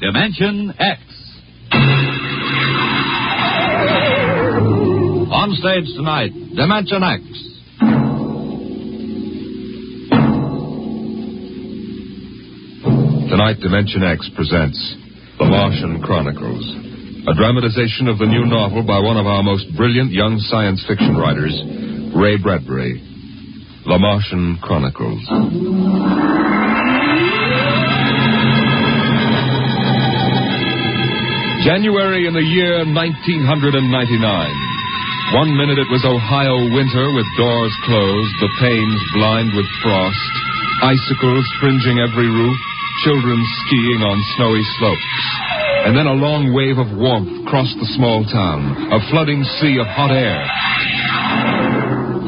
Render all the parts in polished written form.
Dimension X. On stage tonight, Dimension X. Tonight, Dimension X presents The Martian Chronicles, a dramatization of the new novel by one of our most brilliant young science fiction writers, Ray Bradbury. The Martian Chronicles. January in the year 1999. 1 minute it was Ohio winter with doors closed, the panes blind with frost, icicles fringing every roof, children skiing on snowy slopes. And then a long wave of warmth crossed the small town, a flooding sea of hot air.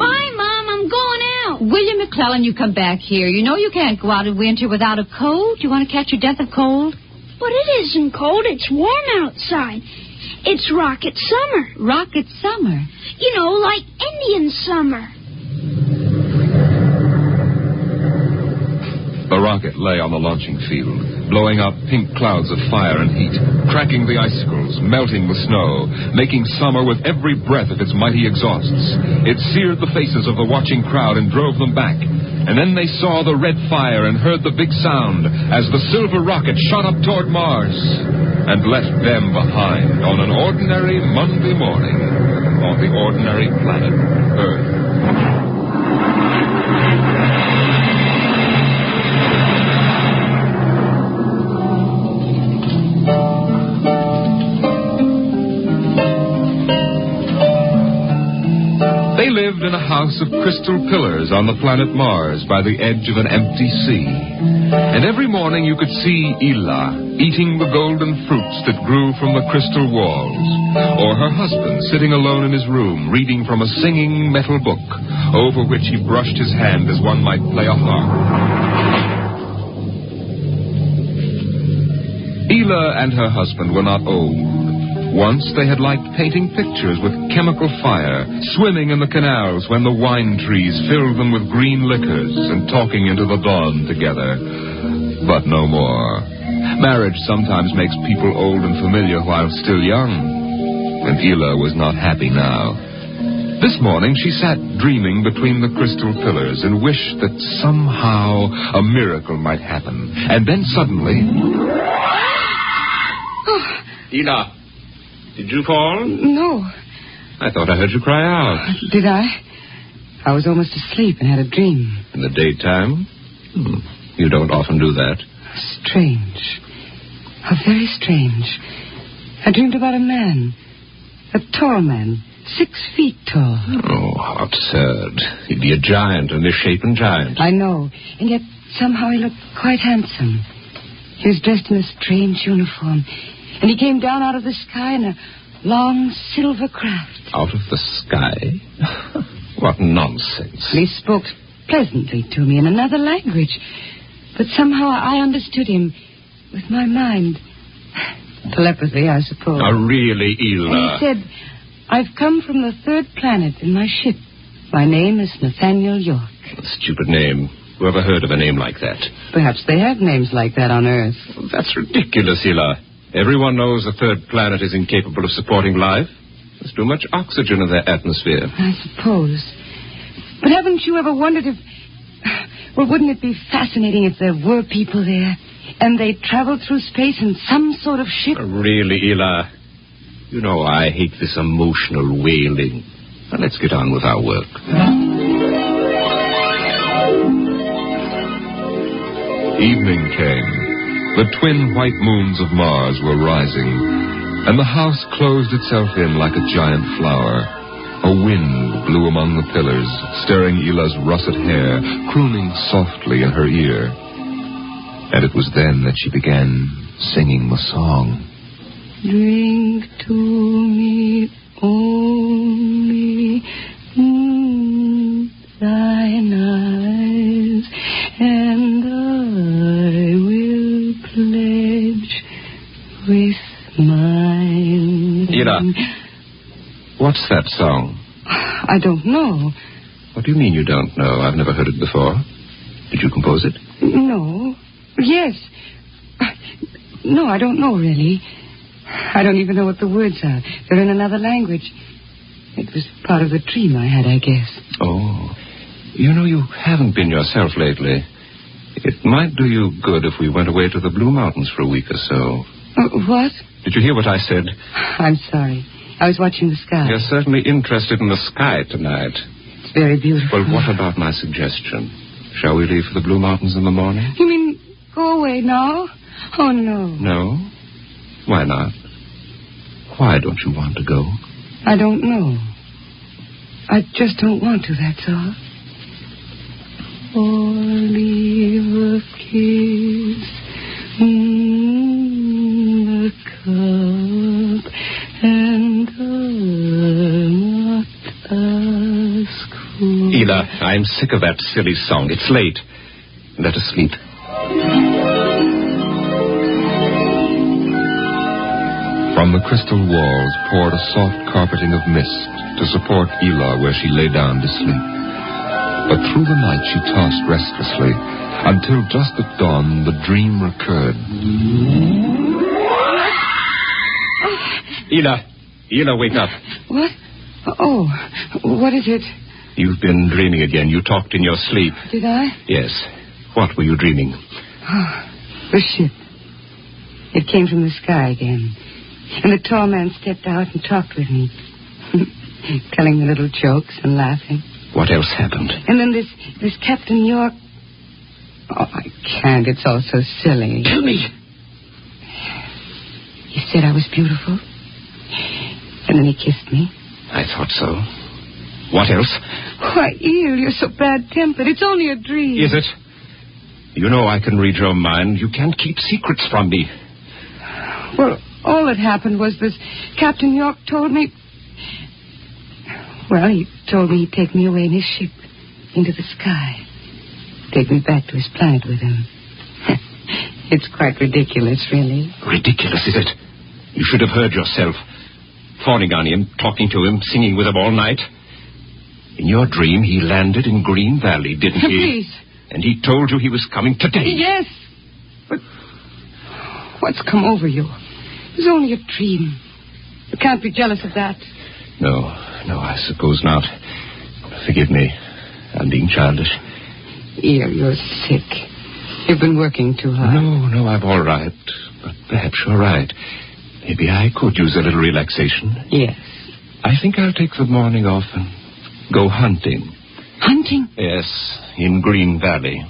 Bye, Mom, I'm going out. William McClellan, you come back here. You know you can't go out in winter without a coat. You want to catch your death of cold? But it isn't cold. It's warm outside. It's rocket summer. Rocket summer? You know, like Indian summer. The rocket lay on the launching field, blowing out pink clouds of fire and heat, cracking the icicles, melting the snow, making summer with every breath of its mighty exhausts. It seared the faces of the watching crowd and drove them back. And then they saw the red fire and heard the big sound as the silver rocket shot up toward Mars and left them behind on an ordinary Monday morning on the ordinary planet Earth. They lived in a house of crystal pillars on the planet Mars by the edge of an empty sea. And every morning you could see Ylla eating the golden fruits that grew from the crystal walls, or her husband sitting alone in his room reading from a singing metal book over which he brushed his hand as one might play a harp. Ylla and her husband were not old. Once they had liked painting pictures with chemical fire, swimming in the canals when the wine trees filled them with green liquors, and talking into the dawn together. But no more. Marriage sometimes makes people old and familiar while still young. And Ylla was not happy now. This morning she sat dreaming between the crystal pillars and wished that somehow a miracle might happen. And then suddenly... Ylla, did you fall? No. I thought I heard you cry out. Did I? I was almost asleep and had a dream. In the daytime? You don't often do that. Strange. How very strange. I dreamed about a man. A tall man. 6 feet tall. Oh, how absurd. He'd be a giant, a misshapen giant. I know. And yet somehow he looked quite handsome. He was dressed in a strange uniform. And he came down out of the sky in a long silver craft. Out of the sky? What nonsense. And he spoke pleasantly to me in another language. But somehow I understood him with my mind. Telepathy, I suppose. Oh, really, Ylla? And he said, I've come from the 3rd planet in my ship. My name is Nathaniel York. Stupid name. Who ever heard of a name like that? Perhaps they have names like that on Earth. That's ridiculous, Ylla. Everyone knows the 3rd planet is incapable of supporting life. There's too much oxygen in their atmosphere. I suppose. But haven't you ever wondered if... Well, wouldn't it be fascinating if there were people there and they traveled through space in some sort of ship? Really, Ylla? You know I hate this emotional wailing. Now, let's get on with our work. Evening came. The twin white moons of Mars were rising, and the house closed itself in like a giant flower. A wind blew among the pillars, stirring Ylla's russet hair, crooning softly in her ear. And it was then that she began singing the song. Drink to me only thine eyes, and I will pledge with mine. Ylla, what's that song? I don't know. What do you mean you don't know? I've never heard it before. Did you compose it? No. Yes. No, I don't know, really. I don't even know what the words are. They're in another language. It was part of the dream I had, I guess. Oh. You know, you haven't been yourself lately. It might do you good if we went away to the Blue Mountains for a week or so. What? Did you hear what I said? I'm sorry. I was watching the sky. You're certainly interested in the sky tonight. It's very beautiful. Well, what about my suggestion? Shall we leave for the Blue Mountains in the morning? You mean go away now? Oh, no. No? Why not? Why don't you want to go? I don't know. I just don't want to, that's all. Leave a kiss in the cup, and I'll not ask for... Ylla, I'm sick of that silly song. It's late. Let us sleep. From the crystal walls poured a soft carpeting of mist to support Ylla where she lay down to sleep. But through the night she tossed restlessly until just at dawn the dream recurred. Ylla, wake up. What? Oh, what is it? You've been dreaming again. You talked in your sleep. Did I? Yes. What were you dreaming? Oh, the ship. It came from the sky again. And the tall man stepped out and talked with me. Telling me little jokes and laughing. What else happened? And then this Captain York... Oh, I can't. It's all so silly. Tell me. He said I was beautiful. And then he kissed me. I thought so. What else? Why, Eel, you're so bad-tempered. It's only a dream. Is it? You know I can read your mind. You can't keep secrets from me. Well, all that happened was this Captain York told me... Well, he told me he'd take me away in his ship into the sky. Take me back to his planet with him. It's quite ridiculous, really. Ridiculous, is it? You should have heard yourself. Fawning on him, talking to him, singing with him all night. In your dream, he landed in Green Valley, didn't he? Please. And he told you he was coming today. Yes. But what's come over you? It was only a dream. You can't be jealous of that. No, I suppose not. Forgive me. I'm being childish. You're sick. You've been working too hard. No, I'm all right. But perhaps you're right. Maybe I could use a little relaxation. Yes. I think I'll take the morning off and go hunting. Hunting? Yes, in Green Valley.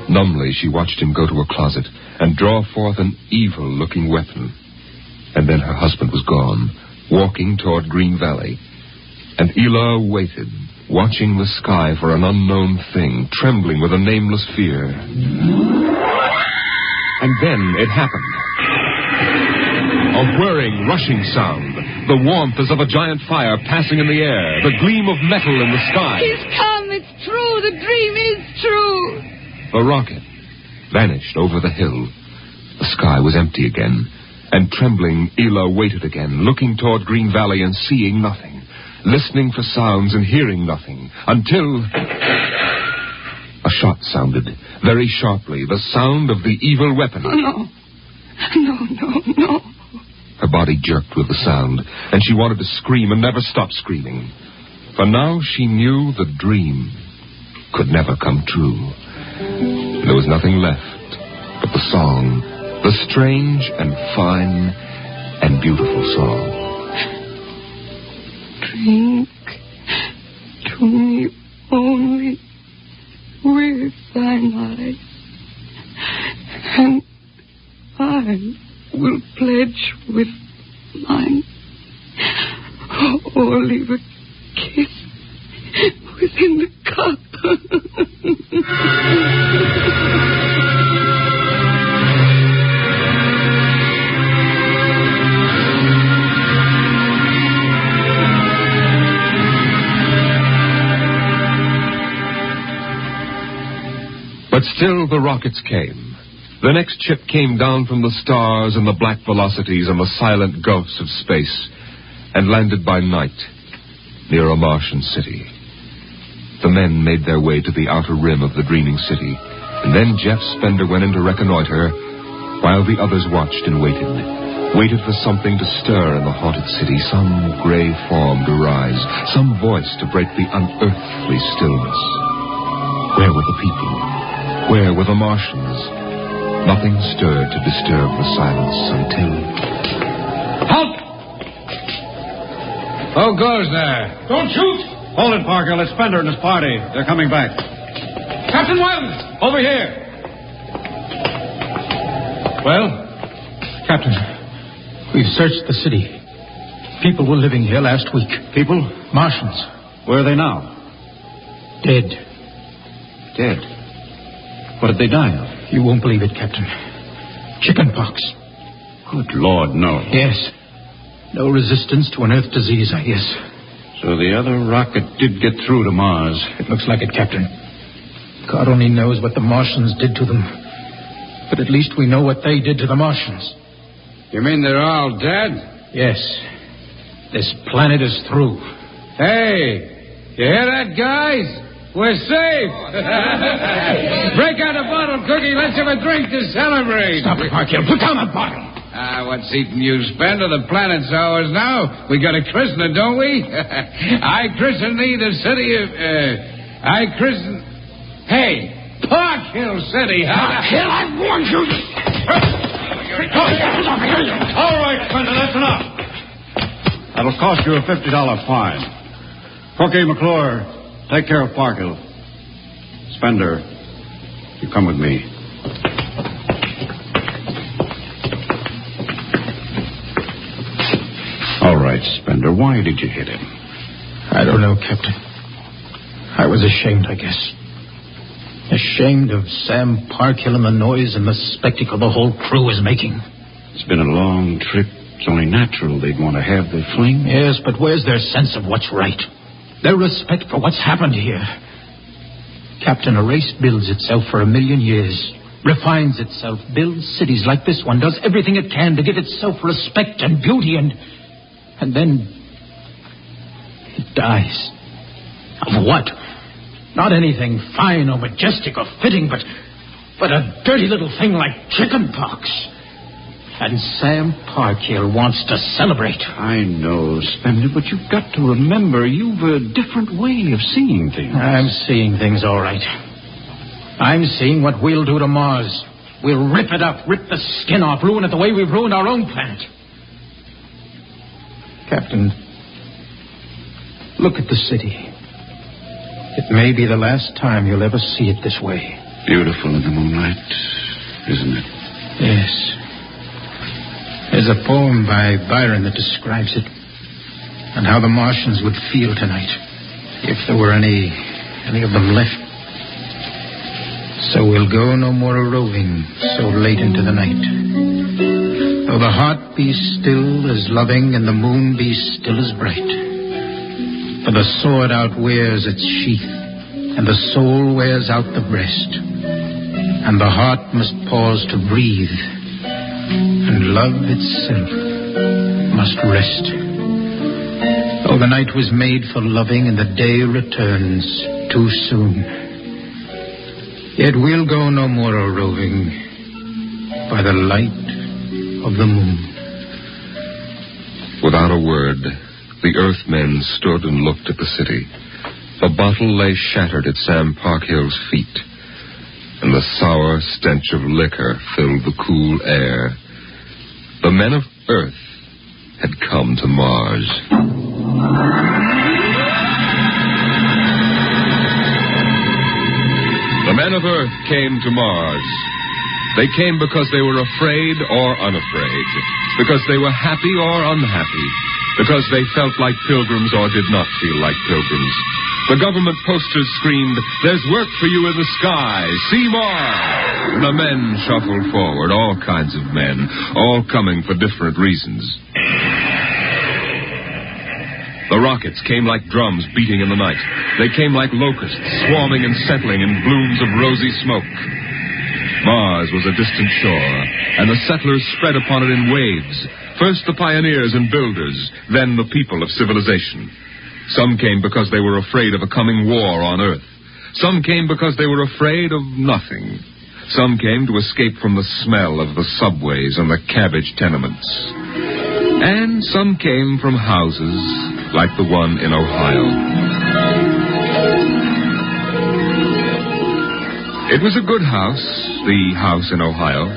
Numbly, she watched him go to a closet and draw forth an evil-looking weapon. And then her husband was gone, walking toward Green Valley. And Ylla waited, watching the sky for an unknown thing, trembling with a nameless fear. And then it happened. A whirring, rushing sound. The warmth as of a giant fire passing in the air. The gleam of metal in the sky. He's come. It's true. The dream is true. The rocket vanished over the hill. The sky was empty again. And trembling, Ylla waited again, looking toward Green Valley and seeing nothing. Listening for sounds and hearing nothing. Until... a shot sounded, very sharply. The sound of the evil weapon. Oh, no. Her body jerked with the sound, and she wanted to scream and never stop screaming. For now she knew the dream could never come true. There was nothing left but the song, the strange and fine and beautiful song. Drink to me only with thine eyes, and I will pledge with mine. Or leave a kiss within the cup. But still the rockets came. The next ship came down from the stars and the black velocities and the silent gulfs of space and landed by night near a Martian city. The men made their way to the outer rim of the dreaming city, and then Jeff Spender went in to reconnoiter, while the others watched and waited for something to stir in the haunted city, some gray form to rise, some voice to break the unearthly stillness. Where were the people? Where were the Martians? Nothing stirred to disturb the silence until... Halt! Who goes there? Don't shoot! Hold it, Parker. Let's Spender and his party. They're coming back. Captain Wilde! Over here. Well? Captain, we've searched the city. People were living here last week. People? Martians. Where are they now? Dead. Dead. What did they die of? You won't believe it, Captain. Chickenpox. Good Lord, no. Yes. No resistance to an Earth disease, I guess. So the other rocket did get through to Mars. It looks like it, Captain. God only knows what the Martians did to them. But at least we know what they did to the Martians. You mean they're all dead? Yes. This planet is through. Hey, you hear that, guys? We're safe. Break out a bottle, Cookie. Let's have a drink to celebrate. Stop it, Markiel. Put down the bottle. What's eating you, Spender? The planet's ours now. We got a christener, don't we? I christen thee the city of... Hey, Park Hill City, huh? Park Hill, I warned you. All right, Spender, that's enough. That'll cost you a $50 fine. Cookie, McClure, take care of Park Hill. Spender, you come with me. All right, Spender, why did you hit him? I don't know, Captain. I was ashamed, I guess. Ashamed of Sam Parkhill and the noise and the spectacle the whole crew is making. It's been a long trip. It's only natural they'd want to have their fling. Yes, but where's their sense of what's right? Their respect for what's happened here? Captain, a race builds itself for 1,000,000 years, refines itself, builds cities like this one, does everything it can to give itself respect and beauty, and then it dies. Of what? Not anything fine or majestic or fitting, but a dirty little thing like chickenpox. And Sam Parkhill wants to celebrate. I know, Spender, but you've got to remember you've a different way of seeing things. I'm seeing things all right. I'm seeing what we'll do to Mars. We'll rip it up, rip the skin off, ruin it the way we've ruined our own planet. Captain, look at the city. It may be the last time you'll ever see it this way. Beautiful in the moonlight, isn't it? Yes. There's a poem by Byron that describes it, and how the Martians would feel tonight, if there were any of them left. So we'll go no more a-roving so late into the night. Though the heart be still as loving and the moon be still as bright. For the sword outwears its sheath, and the soul wears out the breast, and the heart must pause to breathe, and love itself must rest. Though the night was made for loving and the day returns too soon, yet we'll go no more a-roving by the light of the moon. Without a word, the Earthmen stood and looked at the city. The bottle lay shattered at Sam Parkhill's feet, and the sour stench of liquor filled the cool air. The men of Earth had come to Mars. The men of Earth came to Mars. They came because they were afraid or unafraid, because they were happy or unhappy, because they felt like pilgrims or did not feel like pilgrims. The government posters screamed, "There's work for you in the sky. See Mars!" The men shuffled forward, all kinds of men, all coming for different reasons. The rockets came like drums beating in the night. They came like locusts, swarming and settling in blooms of rosy smoke. Mars was a distant shore, and the settlers spread upon it in waves. First the pioneers and builders, then the people of civilization. Some came because they were afraid of a coming war on Earth. Some came because they were afraid of nothing. Some came to escape from the smell of the subways and the cabbage tenements. And some came from houses like the one in Ohio. It was a good house, the house in Ohio.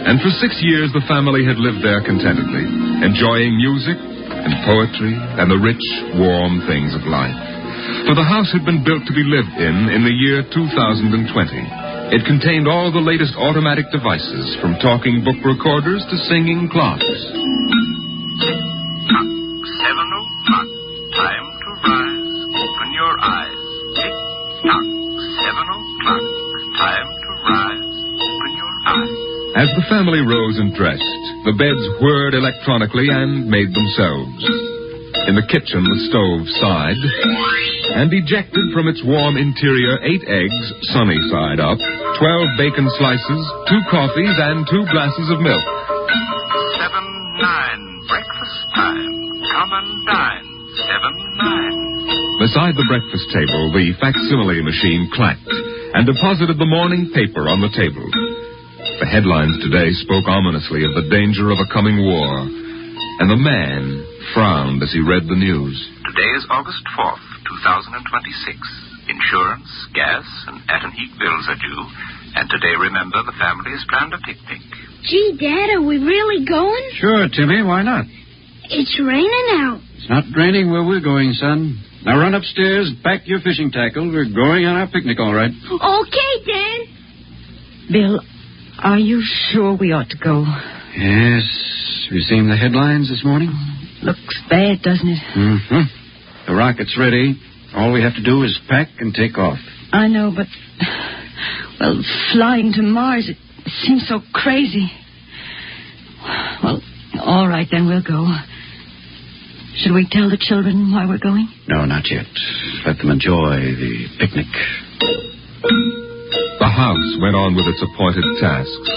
And for 6 years the family had lived there contentedly, enjoying music and poetry and the rich, warm things of life. For the house had been built to be lived in the year 2020. It contained all the latest automatic devices, from talking book recorders to singing clocks. 7 o'clock, time to rise, open your eyes. Tick-tock, 7 o'clock, time to rise, open your eyes. As the family rose and dressed, the beds whirred electronically and made themselves. In the kitchen, the stove sighed, and ejected from its warm interior 8 eggs, sunny side up, 12 bacon slices, 2 coffees, and 2 glasses of milk. 7-9, breakfast time. Come and dine. 7-9. Beside the breakfast table, the facsimile machine clacked and deposited the morning paper on the table. The headlines today spoke ominously of the danger of a coming war, and the man frowned as he read the news. Today is August 4th, 2026. Insurance, gas, and at-and-heat bills are due. And today, remember, the family has planned a picnic. Gee, Dad, are we really going? Sure, Timmy, why not? It's raining out. It's not raining where we're going, son. Now run upstairs, pack your fishing tackle. We're going on our picnic, all right. Okay, Dad. Bill, are you sure we ought to go? Yes. Have you seen the headlines this morning? Looks bad, doesn't it? Mm-hmm. The rocket's ready. All we have to do is pack and take off. I know, but... Well, flying to Mars, it seems so crazy. Well, all right, then we'll go. Should we tell the children why we're going? No, not yet. Let them enjoy the picnic. The house went on with its appointed tasks.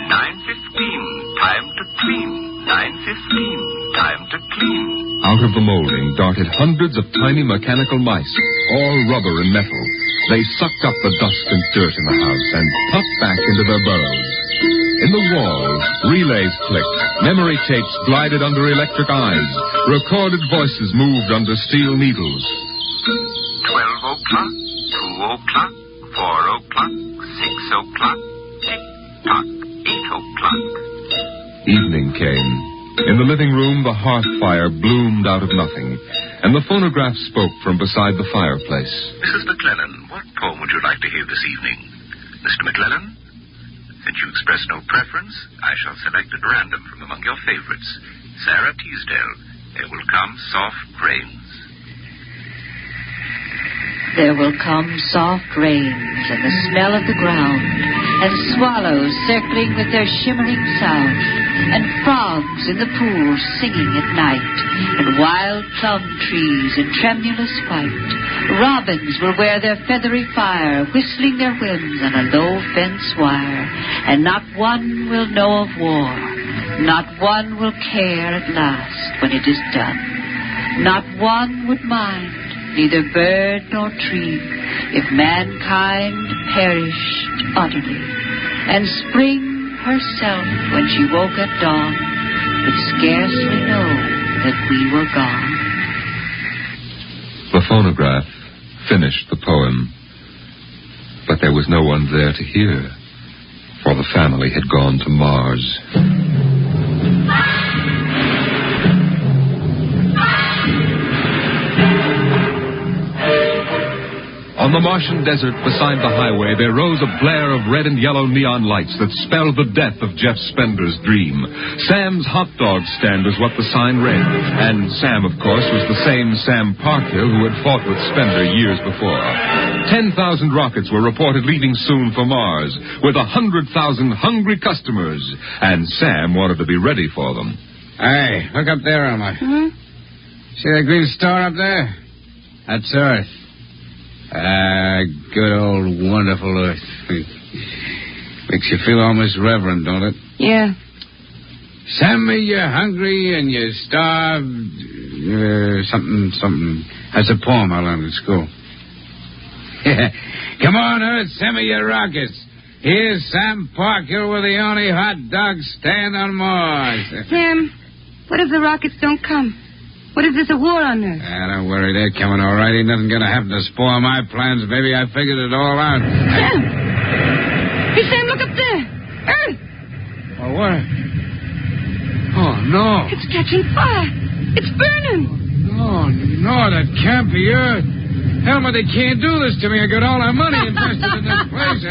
9:15, time to clean. 9:15, time to clean. Out of the molding darted hundreds of tiny mechanical mice, all rubber and metal. They sucked up the dust and dirt in the house and puffed back into their burrows. In the walls, relays clicked, memory tapes glided under electric eyes, recorded voices moved under steel needles. 12 o'clock, 2 o'clock, 4 o'clock, 6 o'clock, tick-tock, 8 o'clock. Evening came. In the living room, the hearth fire bloomed out of nothing, and the phonograph spoke from beside the fireplace. Mrs. McClellan, what poem would you like to hear this evening? Mr. McClellan? Since you express no preference, I shall select at random from among your favorites. Sarah Teasdale, There Will Come Soft Rains. There will come soft rains and the smell of the ground, and swallows circling with their shimmering sound, and frogs in the pools singing at night, and wild plum trees in tremulous white. Robins will wear their feathery fire, whistling their whims on a low fence wire, and not one will know of war, not one will care at last when it is done. Not one would mind, neither bird nor tree, if mankind perished utterly. And spring herself, when she woke at dawn, would scarcely know that we were gone. The phonograph finished the poem, but there was no one there to hear, for the family had gone to Mars. On the Martian desert beside the highway, there rose a blare of red and yellow neon lights that spelled the death of Jeff Spender's dream. Sam's hot dog stand was what the sign read. And Sam, of course, was the same Sam Parkhill who had fought with Spender years before. 10,000 rockets were reported leaving soon for Mars, with 100,000 hungry customers. And Sam wanted to be ready for them. Hey, look up there, Elmer. Hmm? See that green star up there? That's Earth. Good old wonderful Earth. Makes you feel almost reverent, don't it? Yeah. Sammy, you're hungry and you're starved. Something. That's a poem I learned at school. Come on, Earth, send me your rockets. Here's Sam Parker with the only hot dog stand on Mars. Sam, what if the rockets don't come? What if there's a war on Earth? Don't worry, they're coming all right. Ain't nothing gonna happen to spoil my plans, baby. I figured it all out. Sam! Hey, Sam, look up there. Earth! Oh, what? Oh, no. It's catching fire. It's burning. Oh, no, that can't be Earth. Helmut, they can't do this to me. I got all our money invested in this place.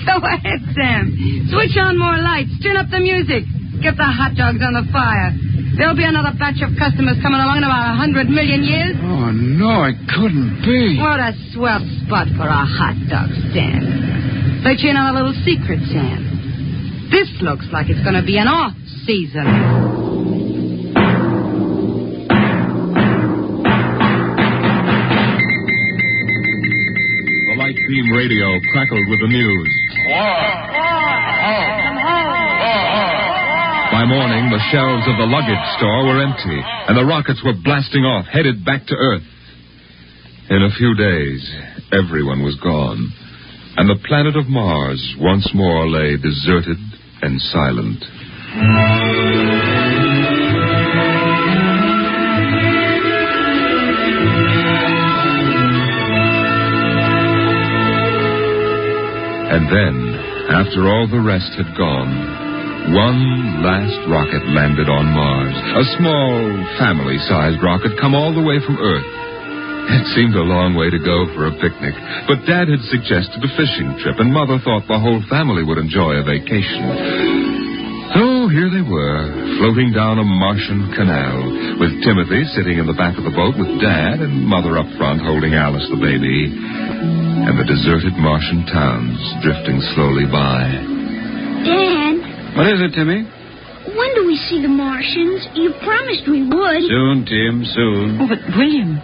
Go ahead, Sam. Switch on more lights. Turn up the music. Get the hot dogs on the fire. There'll be another batch of customers coming along in about 100 million years. Oh, no, it couldn't be. What a swell spot for a hot dog stand. Let you in on a little secret, Sam. This looks like it's going to be an off-season. Beam radio crackled with the news. By morning, the shelves of the luggage store were empty, and the rockets were blasting off, headed back to Earth. In a few days, everyone was gone, and the planet of Mars once more lay deserted and silent. And then, after all the rest had gone, one last rocket landed on Mars. A small, family-sized rocket come all the way from Earth. It seemed a long way to go for a picnic, but Dad had suggested a fishing trip, and Mother thought the whole family would enjoy a vacation. So here they were, floating down a Martian canal, with Timothy sitting in the back of the boat with Dad and Mother up front holding Alice the baby, and the deserted Martian towns drifting slowly by. Dad? What is it, Timmy? When do we see the Martians? You promised we would. Soon, Tim, soon. Oh, but William,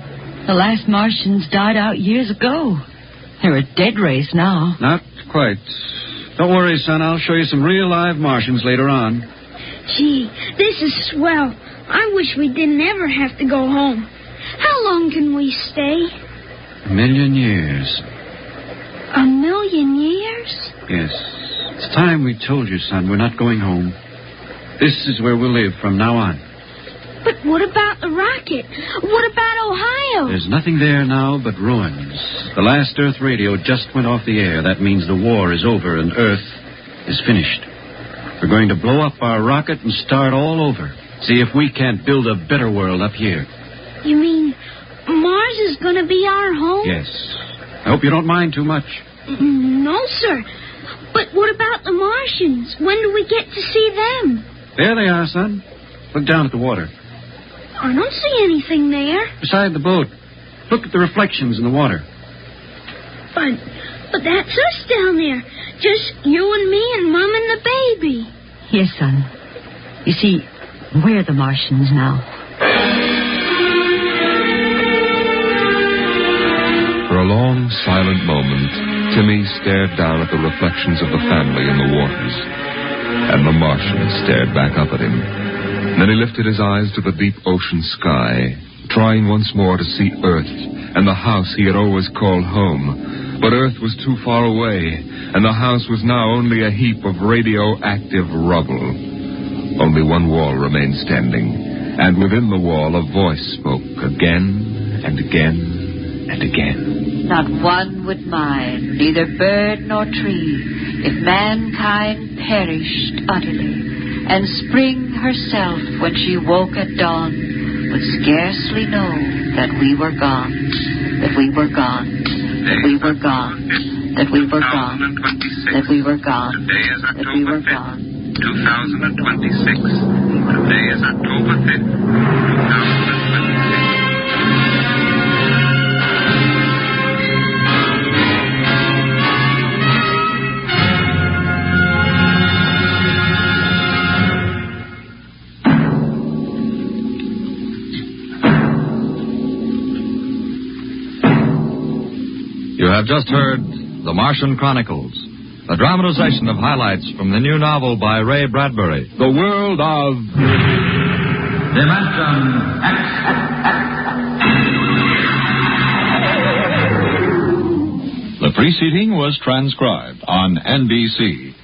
the last Martians died out years ago. They're a dead race now. Not quite. Don't worry, son. I'll show you some real live Martians later on. Gee, this is swell. I wish we didn't ever have to go home. How long can we stay? 1,000,000 years. 1,000,000 years? Yes. It's time we told you, son, we're not going home. This is where we'll live from now on. But what about the rocket? What about Ohio? There's nothing there now but ruins. The last Earth radio just went off the air. That means the war is over and Earth is finished. We're going to blow up our rocket and start all over. See if we can't build a better world up here. You mean Mars is going to be our home? Yes. I hope you don't mind too much. No, sir. But what about the Martians? When do we get to see them? There they are, son. Look down at the water. I don't see anything there. Beside the boat. Look at the reflections in the water. But that's us down there. Just you and me and Mom and the baby. Yes, son. You see, we're the Martians now. For a long, silent moment, Timmy stared down at the reflections of the family in the waters. And the Martian stared back up at him. Then he lifted his eyes to the deep ocean sky, trying once more to see Earth and the house he had always called home. But Earth was too far away, and the house was now only a heap of radioactive rubble. Only one wall remained standing, and within the wall a voice spoke again and again and again. Not one would mind, neither bird nor tree, if mankind perished utterly, and spring herself, when she woke at dawn, would scarcely know that we were gone, that we were gone, that we were gone, that we were gone, that we were gone, that we were gone. 2026. Today is October 5th, 2026. You have just heard The Martian Chronicles, a dramatization of highlights from the new novel by Ray Bradbury. The world of Dimension X. The preceding was transcribed on NBC.